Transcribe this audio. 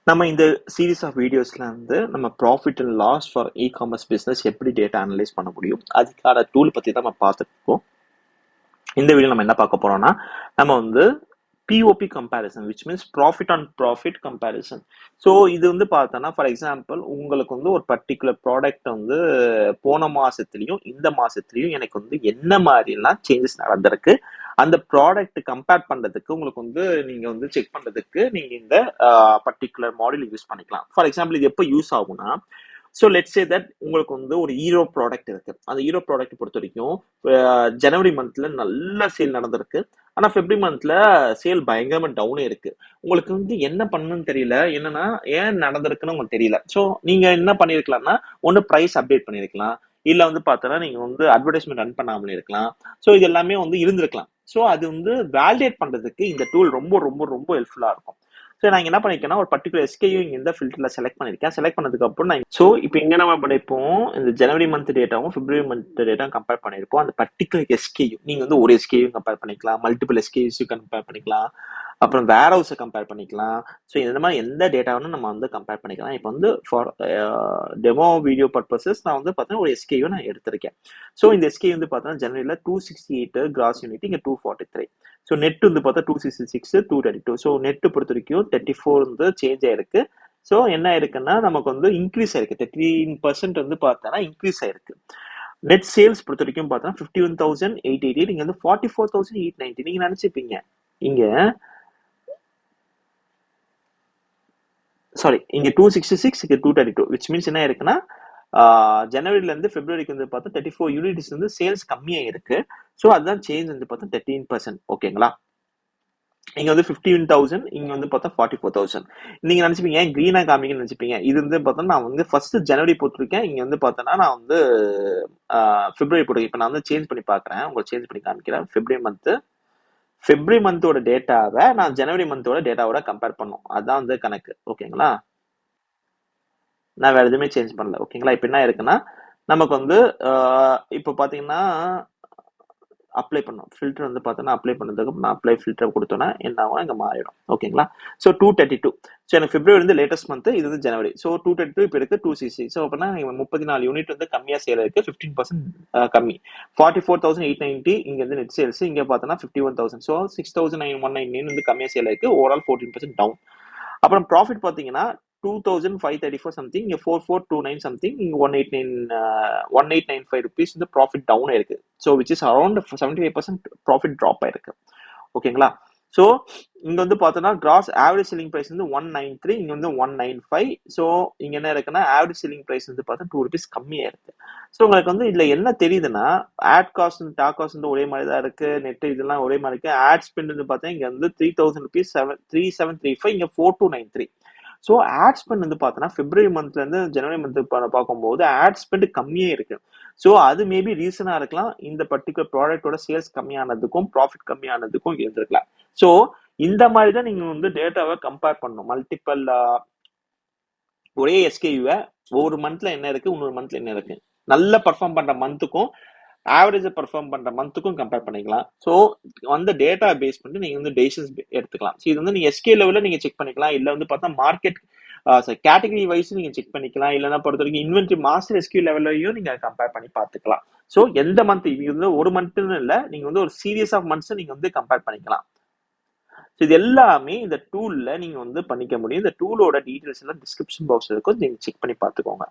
நம்ம இந்த series of வீடியோஸ்ல வந்து நம்ம profit and loss for e-commerce business எப்படி டேட்டா அனலைஸ் பண்ண முடியும் அதுக்கான டூல் பத்தி தான் நம்ம பார்த்துட்டு இருக்கோம். இந்த வீடியோ நம்ம என்ன பார்க்க போறோம்னா நம்ம வந்து POP comparison which means profit on profit comparison. So இது வந்து பார்த்தோன்னா ஃபார் எக்ஸாம்பிள் உங்களுக்கு வந்து ஒரு பர்டிகுலர் ப்ராடக்ட் வந்து போன மாசத்துலயும் இந்த மாசத்துலயும் எனக்கு வந்து என்ன மாதிரிலாம் சேஞ்சஸ் நடந்திருக்கு, அந்த ப்ராடக்ட் கம்பேர் பண்றதுக்கு உங்களுக்கு வந்து நீங்க வந்து செக் பண்றதுக்கு நீங்க இந்த பர்டிகுலர் மாடல் யூஸ் பண்ணிக்கலாம். ஃபார் எக்ஸாம்பிள் இது எப்போ யூஸ் ஆகும்னா, ஸோ லெட்ஸ் சே தட் உங்களுக்கு வந்து ஒரு ஹீரோ ப்ராடக்ட் இருக்கு. அந்த ஹீரோ ப்ராடக்ட் பொறுத்த வரைக்கும் ஜனவரி மந்த்ல நல்ல சேல் நடந்திருக்கு. ஆனா பிப்ரவரி மந்த்ல சேல் பயங்கரமா டவுனே இருக்கு. உங்களுக்கு வந்து என்ன பண்ணணும்னு தெரியல. என்னன்னா ஏன் நடந்திருக்குன்னு உங்களுக்கு தெரியல. ஸோ நீங்க என்ன பண்ணிருக்கலாம்னா ஒன்னு பிரைஸ் அப்டேட் பண்ணிருக்கலாம். இல்ல வந்து பார்த்தோன்னா நீங்க வந்து அட்வர்டைஸ்மெண்ட் ரன் பண்ணாமலே இருக்கலாம். ஸோ இது எல்லாமே வந்து இருந்திருக்கலாம். ஸோ அது வந்து வேலிடேட் பண்றதுக்கு இந்த டூல் ரொம்ப ரொம்ப ரொம்ப ஹெல்ப்ஃபுல்லா இருக்கும். ஸோ நான் என்ன பண்ணிருக்கேன்னா ஒரு பர்டிகுலர் எஸ்கேயூ இங்க இந்த ஃபில்டர்ல செலக்ட் பண்ணிருக்கேன். செலக்ட் பண்ணதுக்கு அப்புறம் நான் ஸோ இப்போ இங்க நம்ம பண்ணிருப்போம் இந்த ஜனவரி மந்த் டேட்டாவும் பிப்ரவரி மந்த் டேட்டாவும் கம்பேர் பண்ணிருப்போம். அந்த பர்டிகுலர் எஸ்கேயூ நீங்க வந்து ஒரு எஸ்கேயூ கம்பேர் பண்ணிக்கலாம், மல்டிபிள் எஸ்கேயூஸ் கம்பேர் பண்ணிக்கலாம், அப்புறம் வேர் ஹவுஸை கம்பேர் பண்ணிக்கலாம். ஸோ இந்த மாதிரி எந்த டேட்டாவும் நம்ம வந்து கம்பேர் பண்ணிக்கலாம். இப்போ வந்து ஃபார் டெமோ வீடியோ பர்பஸஸ் நான் வந்து பார்த்தீங்கன்னா ஒரு எஸ்கேயூ நான் எடுத்திருக்கேன். ஸோ இந்த எஸ்கேயூ வந்து பார்த்தீங்கன்னா ஜனவரியில் 268 கிராஸ் யூனிட், இங்கே 243. ஸோ நெட் வந்து பார்த்தா 266 232. ஸோ நெட் பொறுத்த வரைக்கும் 34 வந்து சேஞ்ச் ஆயிருக்கு. ஸோ என்ன ஆயிருக்குன்னா நமக்கு வந்து இன்க்ரீஸ் ஆயிருக்கு. 13% வந்து பார்த்தோன்னா இன்க்ரீஸ் ஆயிருக்கு. நெட் சேல்ஸ் பொறுத்த வரைக்கும் பார்த்தோன்னா 51,888, இங்க வந்து 44,890. நீங்க நினைச்சுப்பீங்க இங்க சாரி இங்க 266 இங்க 232 விச் மீன்ஸ் என்ன இருக்குன்னா ஜனவரில இருந்து பிப்ரவரிக்கு வந்து பார்த்தா 34 யூனிட்ஸ் வந்து சேல்ஸ் கம்மியா இருக்கு. ஸோ அதுதான் சேஞ்ச் வந்து பார்த்தா 13%. ஓகேங்களா? இங்க வந்து 15,000, இங்க வந்து பார்த்தா 44,000. நீங்க நினைச்சுப்பீங்க ஏன் கிரீனா காமிங்கன்னு நினைச்சுப்பீங்க. இது வந்து பார்த்தா நான் வந்து ஃபர்ஸ்ட் ஜனவரி போட்டிருக்கேன். இங்க வந்து பார்த்தோன்னா நான் வந்து பிப்ரவரி போட்டிருக்கேன். இப்போ நான் வந்து சேஞ்ச் பண்ணி பார்க்குறேன். உங்களுக்கு சேஞ்ச் பண்ணி காமிக்கிறேன். பிப்ரவரி மந்தோட டேட்டாவை நான் ஜனவரி மந்தோட டேட்டாவோட கம்பேர் பண்ணும். அதுதான் வந்து கணக்கு. ஓகேங்களா? நான் வேற எதுவுமே சேஞ்ச் பண்ணல. ஓகேங்களா? இப்போ என்ன இருக்குன்னா நமக்கு வந்து இப்போ பாத்தீங்கன்னா அப்ளை பண்ணோம். ஃபில்டர் வந்து பார்த்தோன்னா அப்ளை பண்ணதுக்கு நான் அப்ளை ஃபில்டர் கொடுத்தோன்னா என்ன ஆகும் இங்கே மாறிடும். ஓகேங்களா? ஸோ 232. ஸோ எனக்கு பிப்ரவரி வந்து லேட்டஸ்ட் மந்த், இது வந்து ஜனவரி. ஸோ 232 இப்போ இருக்கு 260. ஸோ அப்படின்னா 34 யூனிட் வந்து கம்மியாக சேல் இருக்கு. 15% கம்மி. 44,890 இங்க வந்து நெட் சேல்ஸ். இங்க பார்த்தோன்னா 51,000. ஸோ 6,199 வந்து கம்மியாக சேல் இருக்கு. Overall 14% down. அப்புறம் ப்ராஃபிட் பார்த்தீங்கன்னா 2,534 சம்திங், இங்க 4,429 சம்திங், இங்க 1895 rupees வந்து ப்ராஃபிட் டவுன் ஆயிருக்கு. So which is around 75% profit drop ஆயிருக்கு. ஓகேங்களா? ஸோ இங்க வந்து பார்த்தோன்னா கிராஸ் ஆவரேஜ் செல்லிங் பிரைஸ் வந்து 193, இங்க வந்து 195. ஸோ இங்க என்ன இருக்குன்னா ஆவரேஜ் செல்லிங் பிரைஸ் வந்து பார்த்தா 2 rupees கம்மியா இருக்கு. ஸோ உங்களுக்கு வந்து இதுல என்ன தெரியுதுன்னா ஆட் காஸ்ட் டாக் காஸ்ட் வந்து ஒரே மாதிரி தான் இருக்கு. நெட் இதெல்லாம் ஒரே மாதிரி இருக்கு. ஆட் ஸ்பெண்ட் வந்து பார்த்தா இங்க வந்து 3,000 rupees 3735, இங்க 4293. ஸோ ஆட் ஸ்பெண்ட் வந்து பார்த்தோன்னா பிப்ரவரி மந்த்ல இருந்து ஜனவரி மந்த் பார்க்கும்போது ஆட் ஸ்பெண்ட் கம்மியே இருக்கு. ஸோ அது மேபி ரீசனா இருக்கலாம். இந்த பர்டிகுலர் ப்ராடக்டோட சேல்ஸ் கம்மியானதுக்கும் ப்ராஃபிட் கம்மியானதுக்கும் இருந்திருக்கலாம். ஸோ இந்த மாதிரி தான் நீங்க வந்து டேட்டாவை கம்பேர் பண்ணணும். மல்டிபிள் ஒரே எஸ்கேயூவை ஒவ்வொரு மந்த்ல என்ன இருக்கு, இன்னொரு மந்த்ல என்ன இருக்கு, நல்ல பர்ஃபார்ம் பண்ற மந்த்துக்கும் ஆவரேஜ் பர்ஃபார்ம் பண்ற மந்த்துக்கும் கம்பேர் பண்ணிக்கலாம். ஸோ அந்த டேட்டா பேஸ் பண்ணி நீங்க வந்து டெசிஷன்ஸ் எடுத்துக்கலாம். ஸோ இது வந்து நீங்க எஸ்கே லெவலில் நீங்க செக் பண்ணிக்கலாம். இல்லை வந்து பார்த்தா மார்க்கெட் கேட்டகரி வைஸ் நீங்க செக் பண்ணிக்கலாம். இல்லைன்னா பொறுத்த வரைக்கும் இன்வென்ட்ரி மாஸ்டர் எஸ்கியூ லெவலையும் நீங்க கம்பேர் பண்ணி பார்த்துக்கலாம். ஸோ எந்த மந்த் இது வந்து ஒரு மந்த்னு இல்லை, நீங்க வந்து ஒரு சீரியஸ் ஆஃப் மந்த்ஸ் நீங்க வந்து கம்பேர் பண்ணிக்கலாம். ஸோ இது எல்லாமே இந்த டூல்ல நீங்க வந்து பண்ணிக்க முடியும். இந்த டூலோட டீடைல்ஸ் எல்லாம் டிஸ்கிரிப்ஷன் பாக்ஸ் இருக்கும், நீங்க செக் பண்ணி பார்த்துக்கோங்க.